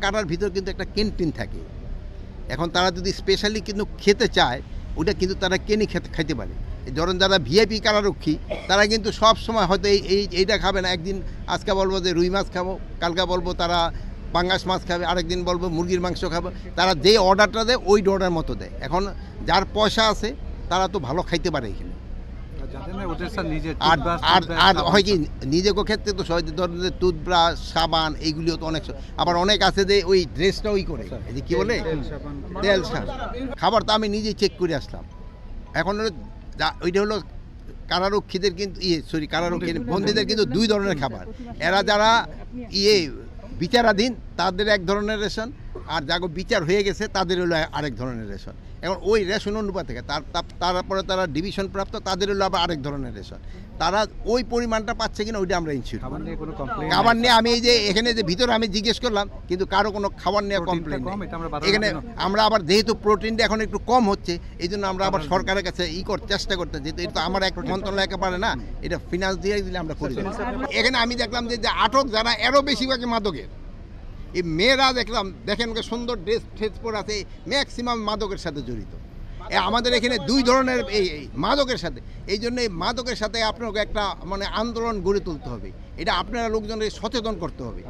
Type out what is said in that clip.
কারার ভিতর কিন্তু একটা ক্যান্টিন থাকে। এখন তারা যদি স্পেশালি কিন্তু খেতে চায়, ওটা কিন্তু তারা কিনে খাইতে পারে। ধরেন যারা ভিআইপি কারারক্ষী, তারা কিন্তু সব সময় হয়তো এইটা খাবে না। একদিন আজকে বলবো যে রুই মাছ খাবো, কালকে বলবো তারা পাঙ্গাস মাছ খাবে, আরেকদিন বলবো মুরগির মাংস খাবো। তারা যে অর্ডারটা দেয় ওই অর্ডার মতো দেয়। এখন যার পয়সা আছে তারা তো ভালো খাইতে পারে এখানে। আর হয় কি নিজেকে ক্ষেত্রে তো ধরেন যে টুথব্রাশ, সাবান এইগুলিও তো অনেক, আবার অনেক আছে যে ওই ড্রেসটা ওই করে, এই যে কী বলে তেল সাবান। খাবার তো আমি নিজেই চেক করে আসলাম। এখন ওইটা হলো কারারক্ষীদের কিন্তু কারারক্ষী বন্দীদের কিন্তু দুই ধরনের খাবার। এরা যারা বিচারাধীন তাদের এক ধরনের রেশন, আর যাকে বিচার হয়ে গেছে তাদের হলো আরেক ধরনের রেশন। এখন ওই রেশন অনুপাত থেকে তারপরে তারা ডিভিশন প্রাপ্ত, তাদের হলো আবার আরেক ধরনের রেশন। তারা ওই পরিমাণটা পাচ্ছে কিনা ওইটা আমরা ইনশিওর। খাবার নিয়ে আমি এই যে এখানে যে ভিতরে আমি জিজ্ঞেস করলাম, কিন্তু কারো কোনো খাবার নিয়ে কমপ্লেন নেই এখানে। আমরা আবার যেহেতু প্রোটিনটা এখন একটু কম হচ্ছে, এই জন্য আমরা আবার সরকারের কাছে চেষ্টা করতে, যেহেতু এটা আমার এক মন্ত্রণালয় একেবারে না, এটা ফিনান্স দিয়ে দিলে আমরা করি। এখানে আমি দেখলাম যে আটক যারা এরও বেশিরভাগই মাদকের, এই মেয়েরা দেখেন সুন্দর ড্রেস পরে আছে, ম্যাক্সিমাম মাদকের সাথে জড়িত। আমাদের এখানে দুই ধরনের এই মাদকের সাথে, এই জন্য এই মাদকের সাথে আপনাকে একটা আন্দোলন গড়ে তুলতে হবে। এটা আপনারা লোকজনকে সচেতন করতে হবে।